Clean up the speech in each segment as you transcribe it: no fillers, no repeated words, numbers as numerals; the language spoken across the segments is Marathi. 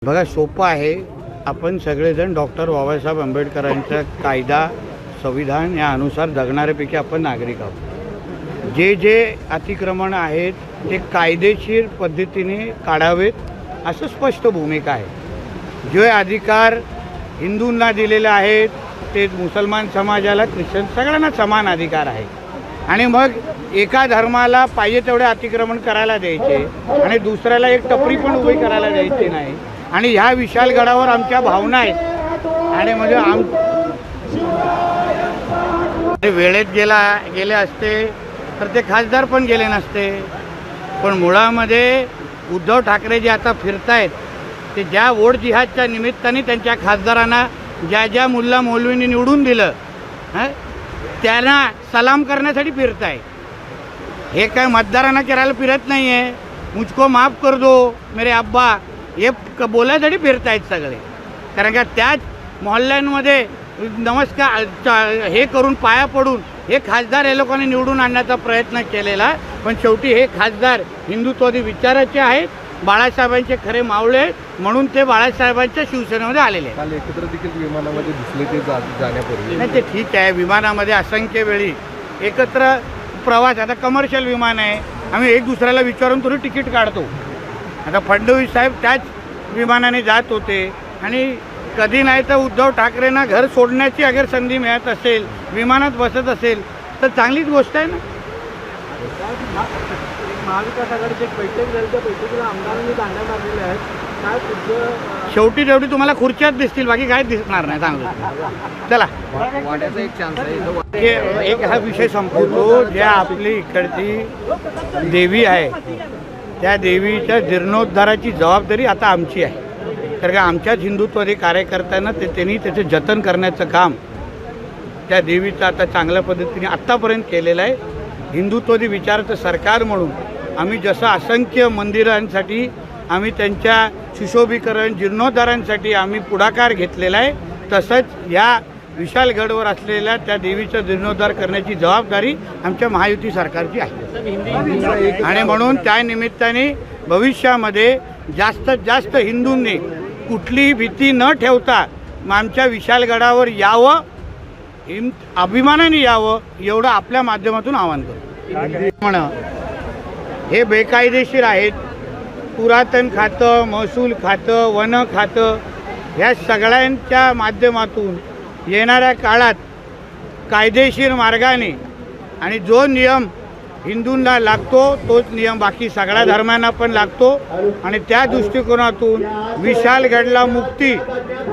बघा सोपं आहे. आपण सगळेजण डॉक्टर बाबासाहेब आंबेडकरांचा कायदा संविधान या अनुसार जगणाऱ्यापैकी आपण नागरिक आहोत. जे जे अतिक्रमण आहेत ते कायदेशीर पद्धतीने काढावेत असं स्पष्ट भूमिका आहे. जे अधिकार हिंदूंना दिलेले आहेत ते मुसलमान समाजाला ख्रिश्चन सगळ्यांना समान अधिकार आहे. आणि मग एका धर्माला पाहिजे तेवढे अतिक्रमण करायला द्यायचे आणि दुसऱ्याला एक टपरी पण उभी करायला द्यायची नाही. आणि ह्या विशालगडावर आमच्या भावना आहेत. आणि म्हणजे वेळेत गेले असते तर ते खासदार पण गेले नसते. पण मुळामध्ये उद्धव ठाकरे जे आता फिरतायत ते ज्या वोट जिहादच्या निमित्ताने त्यांच्या खासदारांना ज्या मुल्ला मौलवींनी निवडून दिलं त्यांना सलाम करण्यासाठी फिरताय. हे काय मतदारांना करायला फिरत नाही आहे. मुझको माफ कर दो मेरे अब्बा हे बोलायसाठी फिरतायत सगळे. कारण का त्याच मोहल्ल्यांमध्ये नमस्कार हे करून पाया पडून हे खासदार हे लोकांनी निवडून आणण्याचा प्रयत्न केलेला. पण शेवटी हे खासदार हिंदुत्ववादी विचाराचे आहेत, बाळासाहेबांचे खरे मावळे म्हणून ते बाळासाहेबांच्या शिवसेनेमध्ये आलेले आहेत. काल एकत्र देखील विमानामध्ये दिसले ते जाण्यापूर्वी. नाही ते ठीक आहे. विमानामध्ये असंख्य वेळी एकत्र प्रवास. आता कमर्शियल विमान आहे, आम्ही एक दुसऱ्याला विचारून तरी तिकीट काढतो. आता फडणवीस साहेब त्याच विमानाने जात होते. आणि कधी नाही तर उद्धव ठाकरेंना घर सोडण्याची अगर संधी मिळत असेल, विमानात बसत असेल तर चांगलीच गोष्ट आहे ना. महाविकास आघाडीची एक बैठक झाली, त्या बैठकीला आमदारांनी दांड्या मारलेल्या आहेत. काय शेवटी तुम्हाला खुर्च्याच दिसतील, बाकी काय दिसणार नाही. चांगलं चला वाड्याचा एक चान्स आहे. एक हा विषय संपवतो. ज्या आपली इकडची देवी आहे त्या देवीच्या जीर्णोद्धाराची जबाबदारी आता आमची आहे. कारण का आमच्याच हिंदुत्ववादी कार्यकर्त्यांना त्यांनी त्याचं जतन करण्याचं काम त्या देवीचं आता चांगल्या पद्धतीने आत्तापर्यंत केलेलं आहे. हिंदुत्ववादी विचाराचं सरकार म्हणून आम्ही जसं असंख्य मंदिरांसाठी आम्ही त्यांच्या सुशोभीकरण जीर्णोद्धारांसाठी आम्ही पुढाकार घेतलेला आहे, तसंच या विशालगडवर असलेल्या त्या देवीचा जीर्णोद्धार करण्याची जबाबदारी आमच्या महायुती सरकारची आहे. आणि म्हणून त्या निमित्ताने भविष्यामध्ये जास्तीत जास्त हिंदूंनी कुठलीही भीती न ठेवता आमच्या विशालगडावर यावं, अभिमानाने यावं एवढं आपल्या माध्यमातून आवाहन करतो. हे बेकायदेशीर आहेत. पुरातन खातं, महसूल खातं, वन खातं ह्या सगळ्यांच्या माध्यमातून येणाऱ्या काळात कायदेशीर मार्गाने आणि जो नियम हिंदूंना लागतो तोच नियम बाकी सगळ्या धर्मांना पण लागतो. आणि त्या दृष्टिकोनातून विशालगडला मुक्ती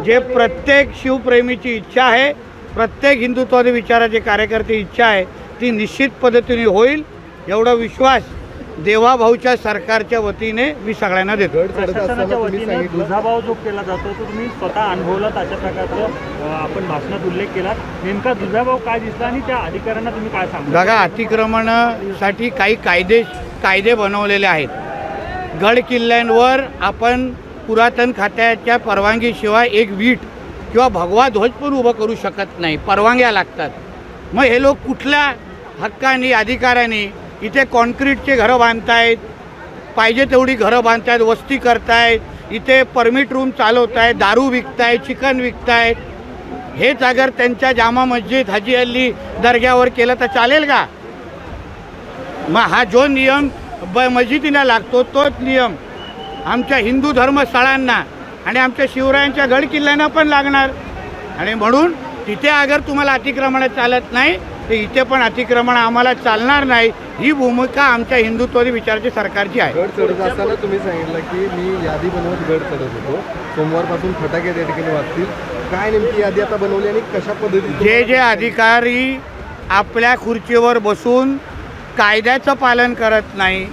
जे प्रत्येक शिवप्रेमीची इच्छा आहे, प्रत्येक हिंदुत्ववादी विचाराचे कार्यकर्ते इच्छा आहे, ती निश्चित पद्धतीने होईल एवढा विश्वास देवाभाऊच्या सरकारच्या वतीने मी सगळ्यांना देतो. दुजाभाव जो केला जातो तो तुम्ही स्वतः अनुभवला, अशा प्रकारचं आपण भाषणात उल्लेख केला. नेमका दुजाभाव काय दिसला आणि त्या अधिकाऱ्यांना तुम्ही काय सांगता? बघा अतिक्रमणासाठी काही कायदे बनवलेले आहेत. गड किल्ल्यांवर आपण पुरातन खात्याच्या परवानगीशिवाय एक वीट किंवा भगवा ध्वज पण उभं करू शकत नाही, परवानग्या लागतात. मग हे लोक कुठल्या हक्काने अधिकाऱ्यांनी इथे कॉन्क्रीटचे घरं बांधतायत, पाहिजे तेवढी घरं बांधतायत, वस्ती करतायत, इथे परमिट रूम चालवतायत, दारू विकतायत, चिकन विकतायत. हेच अगर त्यांच्या जामा मस्जिद हाजी अली दर्ग्यावर केलं तर चालेल का? मग हा जो नियम मस्जिदीला लागतो तोच नियम आमच्या हिंदू धर्मस्थळांना आणि आमच्या शिवरायांच्या गड किल्ल्यांना पण लागणार. आणि म्हणून तिथे अगर तुम्हाला अतिक्रमण चालत नाही तर इथे पण अतिक्रमण आम्हाला चालणार नाही. ही भूमिका आमच्या हिंदुत्ववादी विचाराची सरकारची आहे. गड चढत असताना तुम्ही सांगितलं की मी यादी बनवत गड चढत होतो, सोमवारपासून फटाके त्या ठिकाणी वाजतील. काय नेमकी यादी आता बनवली आणि कशा पद्धतीने जे अधिकारी आपल्या खुर्चीवर बसून कायद्याचं पालन करत नाही,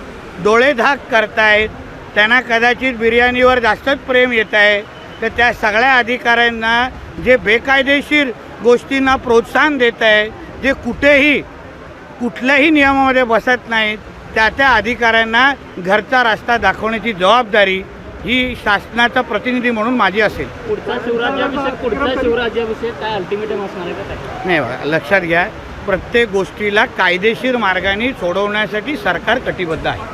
डोळेझाक करतायत, त्यांना कदाचित बिर्याणीवर जास्तच प्रेम येत आहे, तर त्या सगळ्या अधिकाऱ्यांना जे बेकायदेशीर गोष्टींना प्रोत्साहन देत आहे, जे कुठल्याही नियमामध्ये बसत नाहीत, त्या अधिकाऱ्यांना घरचा रस्ता दाखवण्याची जबाबदारी ही शासनाचा प्रतिनिधी म्हणून माझी असेल. पुढचा शिवराज्याभिषेक काय अल्टिमेटम असणार आहे का? नाही बघा, लक्षात घ्या, प्रत्येक गोष्टीला कायदेशीर मार्गाने सोडवण्यासाठी सरकार कटिबद्ध आहे.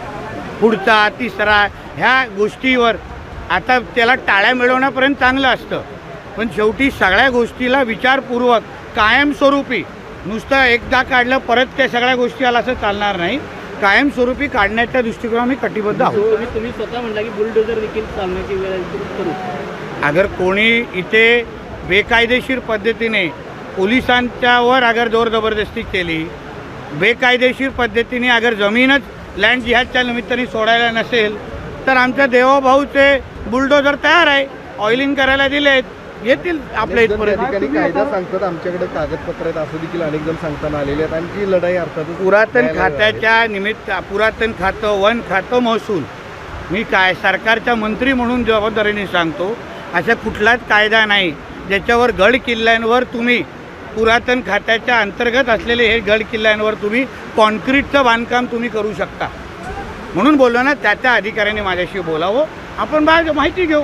पुढचा तिसरा ह्या गोष्टीवर आता त्याला टाळ्या मिळवण्यापर्यंत चांगलं असतं, पण शेवटी सगळ्या गोष्टीला विचारपूर्वक कायमस्वरूपी नुसतं एकदा काढलं परत त्या सगळ्या गोष्टी आला असं चालणार नाही. कायमस्वरूपी काढण्याच्या दृष्टिकोनाने आम्ही कटिबद्ध आहोत. तुम्ही स्वतः म्हणला की बुलडोजर देखील चालण्याची वेळ करू. अगर कोणी इथे बेकायदेशीर पद्धतीने पोलिसांच्यावर अगर जोर जबरदस्ती केली, बेकायदेशीर पद्धतीने अगर जमीनच लँड जिहादच्या निमित्ताने सोडायला नसेल, तर आमच्या देवाभाऊचे बुलडोजर तयार आहे, ऑइलिंग करायला दिलेत, येतील आपल्या त्या ठिकाणी इथपर्यंत. कायदा सांगतात आमच्याकडे कागदपत्र आहेत असं देखील अनेक जण सांगताना आलेले आहेत. आणि ती लढाई अर्थातच पुरातन न्यायालयात आहे. खात्याच्या निमित्त पुरातन खातं, वन खातं, महसूल, मी काय सरकारचा मंत्री म्हणून जबाबदारीने सांगतो, असा कुठलाच कायदा नाही ज्याच्यावर गड किल्ल्यांवर तुम्ही पुरातन खात्याच्या अंतर्गत असलेले हे गड किल्ल्यांवर तुम्ही कॉन्क्रीटचं बांधकाम तुम्ही करू शकता. म्हणून बोललो ना, त्या अधिकाऱ्यांनी माझ्याशी बोलावं, आपण माहिती घेऊ.